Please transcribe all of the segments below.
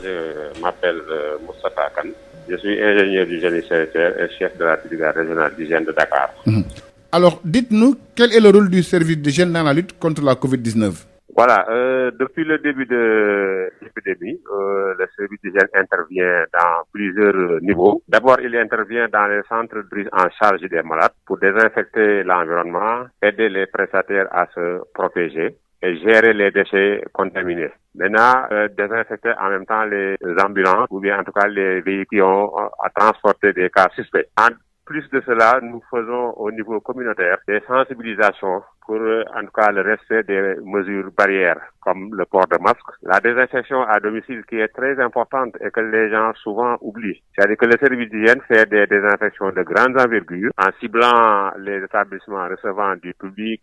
Je m'appelle Moustapha Kane. Je suis ingénieur du génie sanitaire et chef de la brigade régionale d'hygiène de Dakar. Alors, dites-nous, quel est le rôle du service d'hygiène dans la lutte contre la Covid-19? Voilà, depuis le début de l'épidémie, le service d'hygiène intervient dans plusieurs niveaux. D'abord, il intervient dans les centres de prise en charge des malades pour désinfecter l'environnement, aider les prestataires à se protéger et gérer les déchets contaminés. Maintenant, désinfecter en même temps les ambulances ou bien en tout cas les véhicules qui ont à transporter des cas suspects. En plus de cela, nous faisons au niveau communautaire des sensibilisations pour en tout cas le respect des mesures barrières comme le port de masque, la désinfection à domicile qui est très importante et que les gens souvent oublient. C'est-à-dire que le service d'hygiène fait des désinfections de grande envergure en ciblant les établissements recevant du public,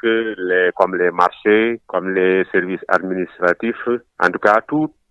comme les marchés, comme les services administratifs, en tout cas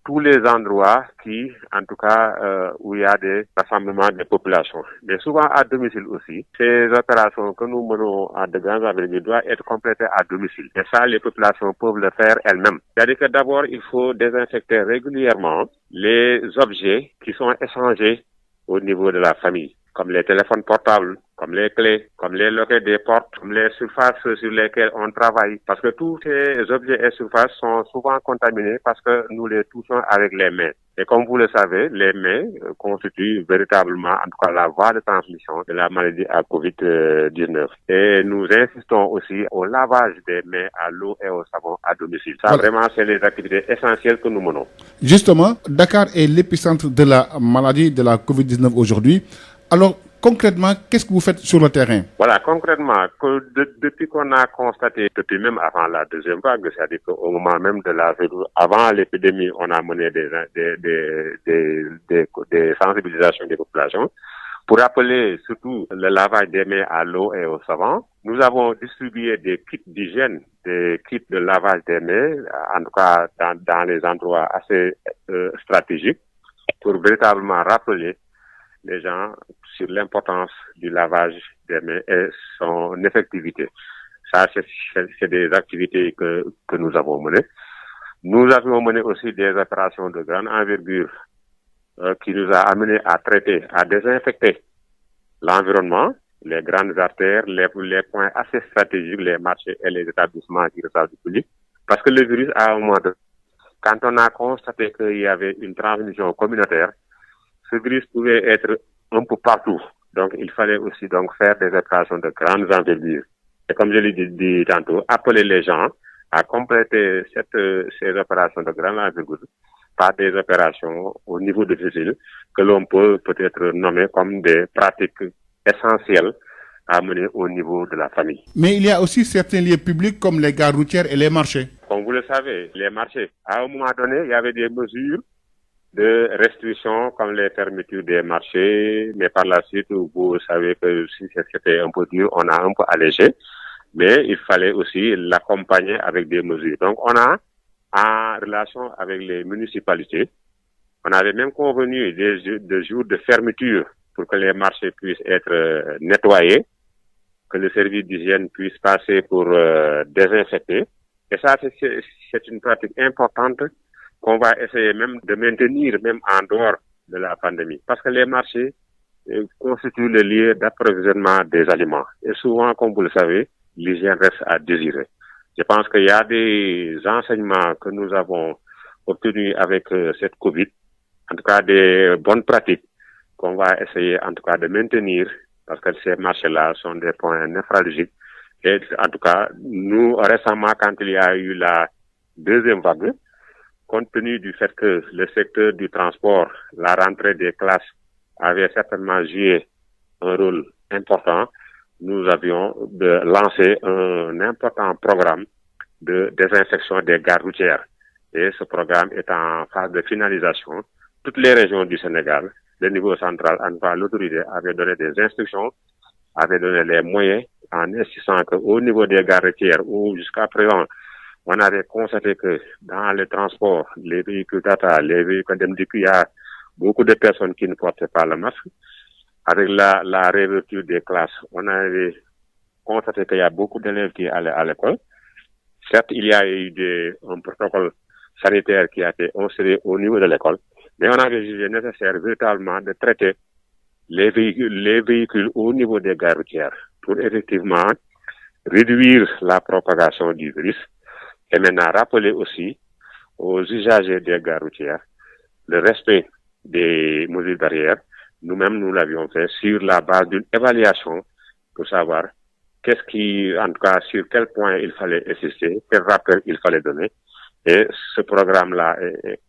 tous les endroits qui, en tout cas, où il y a des rassemblements des populations. Mais souvent à domicile aussi. Ces opérations que nous menons à de grandes envergures doivent être complétées à domicile. Et ça, les populations peuvent le faire elles-mêmes. C'est-à-dire que d'abord, il faut désinfecter régulièrement les objets qui sont échangés au niveau de la famille, comme les téléphones portables, comme les clés, comme les loquets des portes, comme les surfaces sur lesquelles on travaille. Parce que tous ces objets et surfaces sont souvent contaminés parce que nous les touchons avec les mains. Et comme vous le savez, les mains constituent véritablement, en tout cas, la voie de transmission de la maladie à Covid-19. Et nous insistons aussi au lavage des mains à l'eau et au savon à domicile. Ça, Voilà. vraiment, c'est les activités essentielles que nous menons. Justement, Dakar est l'épicentre de la maladie de la Covid-19 aujourd'hui. Alors, concrètement, qu'est-ce que vous faites sur le terrain? Voilà, concrètement, depuis qu'on a constaté, depuis même avant la deuxième vague, c'est-à-dire qu'au moment même de avant l'épidémie, on a mené des sensibilisations des populations pour rappeler surtout le lavage des mains à l'eau et au savon. Nous avons distribué des kits d'hygiène, des kits de lavage des mains, en tout cas dans les endroits assez stratégiques, pour véritablement rappeler les gens sur l'importance du lavage des mains et son effectivité. Ça, c'est des activités que nous avons menées. Nous avons mené aussi des opérations de grande envergure qui nous a amené à traiter, à désinfecter l'environnement, les grandes artères, les points assez stratégiques, les marchés et les établissements qui reçoivent du public. Parce que le virus, à un moment donné, quand on a constaté qu'il y avait une transmission communautaire, ce virus pouvait être un peu partout. Donc, il fallait aussi donc faire des opérations de grandes envergure. Et comme je l'ai dit tantôt, appeler les gens à compléter ces opérations de grande envergure par des opérations au niveau difficile que l'on peut peut-être nommer comme des pratiques essentielles à mener au niveau de la famille. Mais il y a aussi certains lieux publics comme les gares routières et les marchés. Comme vous le savez, les marchés, à un moment donné, il y avait des mesures de restrictions comme les fermetures des marchés, mais par la suite, vous savez que si c'était un peu dur, on a un peu allégé, mais il fallait aussi l'accompagner avec des mesures. Donc, on a, en relation avec les municipalités, on avait même convenu des jours de fermeture pour que les marchés puissent être nettoyés, que le service d'hygiène puisse passer pour désinfecter. Et ça, c'est une pratique importante qu'on va essayer même de maintenir même en dehors de la pandémie. Parce que les marchés constituent le lieu d'approvisionnement des aliments. Et souvent, comme vous le savez, l'hygiène reste à désirer. Je pense qu'il y a des enseignements que nous avons obtenus avec cette Covid, en tout cas des bonnes pratiques qu'on va essayer en tout cas de maintenir parce que ces marchés-là sont des points névralgiques. Et en tout cas, nous, récemment, quand il y a eu la deuxième vague, compte tenu du fait que le secteur du transport, la rentrée des classes avait certainement joué un rôle important, nous avions lancé un important programme de désinfection des gares routières. Et ce programme est en phase de finalisation. Toutes les régions du Sénégal, le niveau central, en tout cas l'autorité avait donné des instructions, avait donné les moyens en insistant qu'au niveau des gares routières où jusqu'à présent, on avait constaté que dans les transports, les véhicules Tata, les véhicules d'MDQ, il y a beaucoup de personnes qui ne portaient pas le masque. Avec la réouverture des classes, on avait constaté qu'il y a beaucoup d'élèves qui allaient à l'école. Certes, il y a eu un protocole sanitaire qui a été instauré au niveau de l'école, Mais on avait jugé nécessaire véritablement de traiter les véhicules au niveau des gares routières pour effectivement réduire la propagation du virus et maintenant rappeler aussi aux usagers des gares routières le respect des mesures barrières. Nous-mêmes, nous l'avions fait sur la base d'une évaluation pour savoir qu'est-ce qui, en tout cas, sur quel point il fallait insister, quel rappel il fallait donner. Et ce programme-là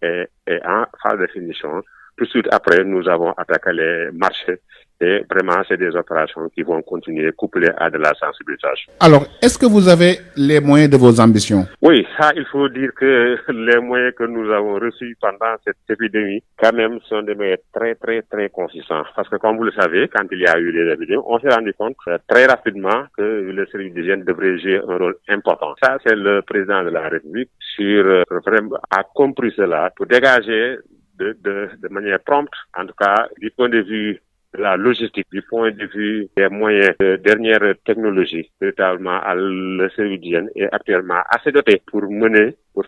est en phase de finition. Tout de suite après, nous avons attaqué les marchés et vraiment, c'est des opérations qui vont continuer couplées à de la sensibilisation. Alors, est-ce que vous avez les moyens de vos ambitions? Oui, ça, il faut dire que les moyens que nous avons reçus pendant cette épidémie, quand même, sont des moyens très, très, très consistants. Parce que, comme vous le savez, quand il y a eu les épidémies, on s'est rendu compte très rapidement que le service d'hygiène devrait jouer un rôle important. Ça, c'est le président de la République a compris cela pour dégager de manière prompte, en tout cas, du point de vue de la logistique, du point de vue des moyens de dernière technologie, véritablement, le service d'hygiène est actuellement assez doté pour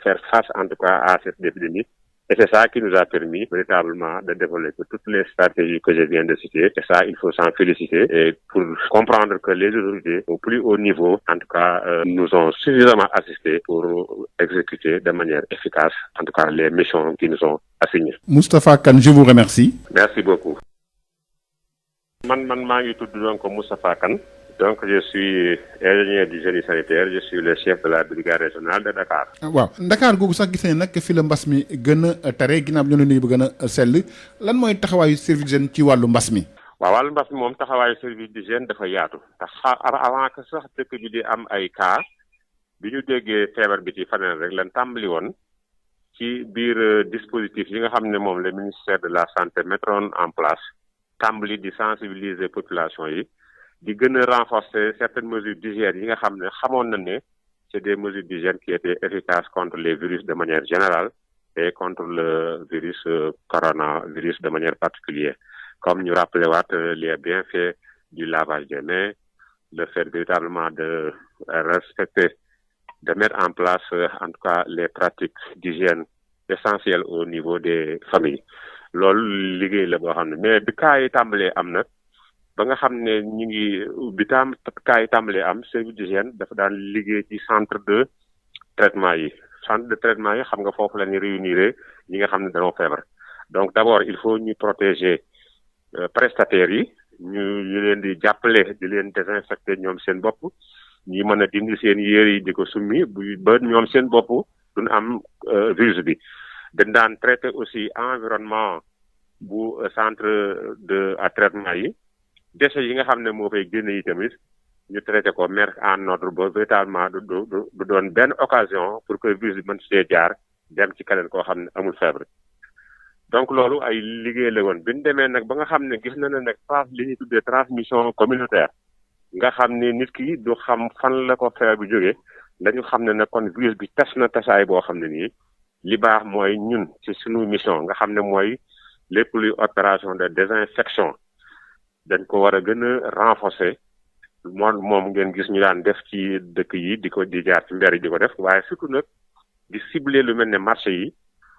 faire face, en tout cas, à cette épidémie. Et c'est ça qui nous a permis véritablement de développer toutes les stratégies que je viens de citer. Et ça, il faut s'en féliciter et pour comprendre que les autorités au plus haut niveau, en tout cas, nous ont suffisamment assisté pour exécuter de manière efficace, en tout cas, les missions qui nous sont assignées. Moustapha Kane, je vous remercie. Merci beaucoup. Man maa ngi tudd donc Moustapha Kane. Donc je suis ingénieur du génie sanitaire, je suis le chef de la brigade régionale de Dakar. waaw Dakar googu sax gis nañ nag fi la mbas mi gën a tare ginnaaw bi ñu ne bu gën a sell lan mooy taxawaayu service d'hygiène ci wàllu mbas mi. waaw wàllu mbas mi moom taxawaayu service d'hygiène dafa yaatu ndax avant que sax dëkk bi di am ay cas bi ñu déggee feebar bi ci faneen rek lan tàmbali woon ci biir dispositif yi nga xam ne moom le ministère de la santé mettroon en place tàmbali di sensibiliser population yi. di gën a renforcer certaines mesures d'hygiène yi nga xam ne xamoon na ne c'est des mesures d'hygiène qui étaient efficaces contre les virus de manière générale et contre le virus coronavirus de manière particulière. Comme ñu rappelé waat les bienfaits du lavage des mains, le fait véritablement de respecter, de mettre en place en tout cas les pratiques d'hygiène essentielles au niveau des familles. Loolu liggéey la boo xam ne mais bi cas yi tàmbalee am na ba nga xam ne ñu ngi bi cas yi tàmbalee am service d'hygiène dafa daan liggéey ci centre de traitement yi xam nga foofu la ñu réunir ñi nga xam ne dañoo feebar donc d'abord il faut ñu protéger prestataires yi ñu leen di jàppale di leen désinfecter ñoom seen bopp ñi mën a dindi seen yére yi di ko summi ba ñoom seen bopp duñ am virus bi dañ daan traiter aussi environnement bu centre de traitement yi déchets yi nga xam ne moo fay génne yi tamit ñu traité ko mettre en ordre ba véritablement du doon benn occasion pour que virus bi mën see jaar dem ci keneen koo xam ne amul feebar donc loolu ay liggéey la woon bi ñu demee nag ba nga xam ne gis na ne nag li ñuy tuddee transmission communautaire nga xam ne nit ki du xam fan la ko feebar bi jógee dañu xam ne nag kon virus bi tas na tasaay boo xam ne nii li baax mooy ñun ci suñu mission nga xam ne mooy lépp luy opération de désinfection dañ ko war a gën a renforcer moom ngeen gis ñu daan def ci dëkk yi di jaar ci mbir yi di ko def waaye surtout nag di cibler lu mel ne marché yi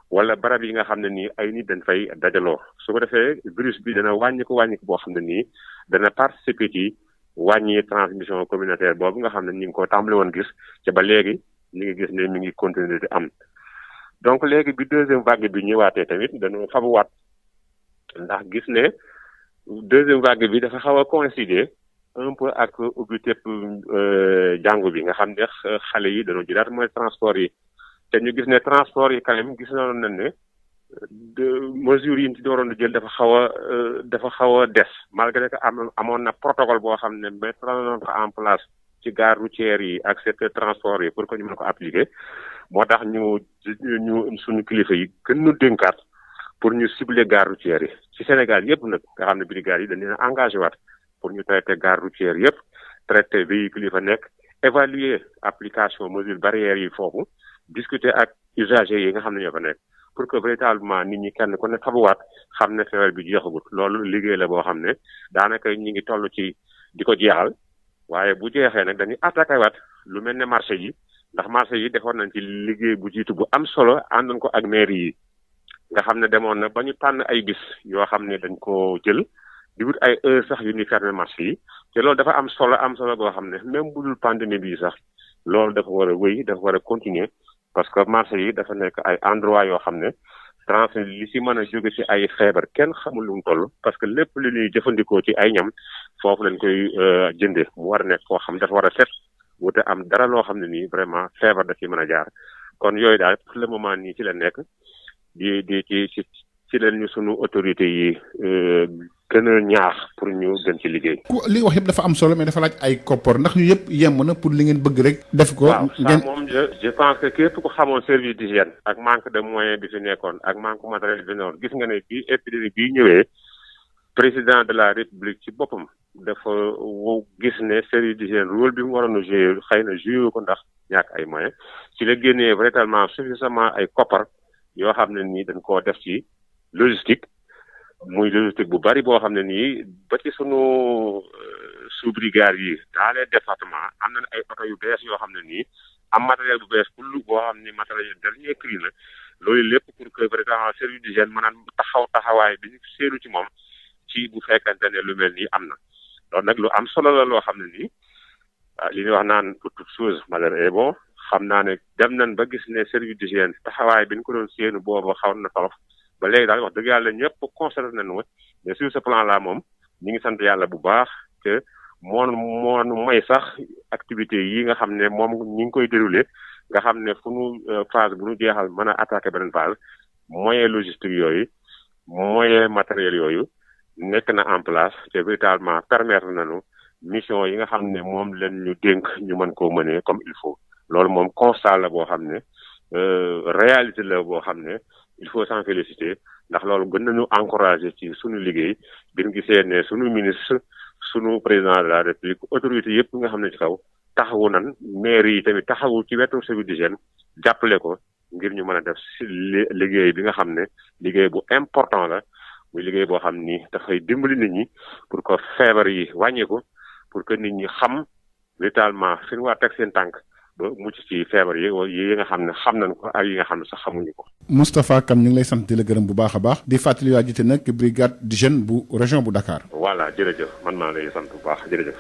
wala barab yi nga xam ne nii ay nit dañ fay dajaloo su ko defee virus bi dana wàññiku boo xam ne nii dana participer ci wàññi transmission communautaire boobu nga xam ne ñu ngi ko tàmbali woon gis te ba léegi ñu ngi gis ne mi ngi continuer di am donc léegi bi deuxième vague bi ñëwaatee tamit dañoo fabuwaat ndax gis ne deuxième vague bi dafa xaw a coïncider un peu ak ubbi tepp jàngu bi nga xam ne xale yi dañoo jëlaat mooy transport yi te ñu gis ne transport yi quand même gis nañu ne de mesures yi ñu ci waroon a jël dafa xaw a des malgré que amoon na protocole boo xam ne mettre nañu ko en place ci gare routière yi ak secteur transport yi pour que ñu mën ko appliquer moo tax ñu suñu kilifa yi gën ñu dénkaat pour ñu cibler gare routière yi ci Sénégal yëpp nag nga xam ne brigade yi dañ leen engagé waat pour ñu traiter gare routière yëpp traiter véhicules yi fa nekk évaluer application mesures barrières yi foofu discuter ak usagers yi nga xam ne ñoo fa nekk pour que véritablement nit ñi kenn ku ne fabuwaat xam ne feebar bi jeexagut loolu liggéey la boo xam ne daanaka ñi ngi toll ci di ko jeexal waaye bu jeexee nag dañuy attaqué waat lu mel ne marché yi ndax marché yi defoon nañ ci liggéey bu jiitu bu am solo àndoon ko ak mairie yi nga xam ne demoon na ba ñu tànn ay bis yoo xam ne dañ ko jël di wut ay heures sax yu ñuy fermer marché yi te loolu dafa am solo boo xam ne même bu dul pandémie bii sax loolu dafa war a wéy dafa war a continuer parce que marché yi dafa nekk ay endroit yoo xam ne transfert li si mën a jóge ci ay feebar kenn xamul lu mu toll parce que lépp lu ñuy jëfandikoo ci ay ñam foofu lañ koy jënde mu war a nekk foo xam dafa war a set wute am dara loo xam ne nii vraiment feebar da ci mën a jaar kon yooyu daal pour le moment nii ci la nekk di ci leen ñu sunu autorité yi gën a ñaax pour ñu gën ci liggéey. li wax yëpp dafa am solo mais dafa laaj ay koppar ndax ñu yëpp yemb na pour li ngeen bëgg rek. def ko ngeen moom je pense que képp ku xamoon service d'hygiène ak manque de moyens bi fi nekkoon ak manque matériel bi noonu gis nga ne bii épidémie bii ñëwee président de la république ci boppam dafa gis ne service d'hygiène rôle bi mu waroon a jouer xëy na joué ko ndax ñàkk ay moyens ci la génnee véritablement suffisamment ay koppar yoo xam ne nii dañ koo def ci logistique. muy logistique bu bari boo xam ne nii ba ci sunu sous-brigade yi dans les départements am nañ ay oto yu bees yoo xam ne nii am matériel bu bees pour lu boo xam ni matériel dernier cri la loolu lépp pour que vraiment service d'hygiène maanaam taxawaay bi ñu séenu ci moom ci bu fekkante ne lu mel nii am na loolu nag lu am solo la loo xam ne nii li ñuy wax naan pour toute chose malheur est bon xam naa ne dem nañ ba gis ne service d'hygiène taxawaay bi ñu ko doon séenu boobu xaw na tolof ba léegi daal wax dëgg yàlla ñëpp constaté nañu mais sur ce plan là moom ñu ngi sant yàlla bu baax que moo may sax activité yi nga xam ne moom ñu ngi koy déroulé nga xam ne fu nu phase bu nu jeexal mën a attaqué beneen phase moyen logistique yooyu moyen matériel yooyu nekk na en place te véritablement permettre nañu mission yi nga xam ne moom leen ñu dénk ñu mën koo mënee comme il faut loolu moom constat la boo xam ne réalité la boo xam ne il faut s'en féliciter ndax loolu gën nañu encourager ci sunu liggéey bi ñu gisee ne sunu ministre sunu président de la république autorité yëpp nga xam ne ci kaw taxawu nan maire yi tamit taxawu ci wetu service d'hygiène jàppale ko ngir ñu mën a def si liggéey bi nga xam ne liggéey bu important la muy liggéey boo xam ni dafay dimbali nit ñi pour que feebar yi wàññeeku pour que nit ñi xam véritablement fi ñu war a teg seen tànk ba mucc ci feebar yi nga xam ne xam nañ ko ak yi nga xam ne sax xamuñu ko. Moustapha Kane ñu ngi lay sant di la gërëm bu baax a baax. di fàttali waa jiite nag brigade d'hygiène bu région bu Dakar. voilà jërëjëf man maa lay sant bu baax jërëjëf.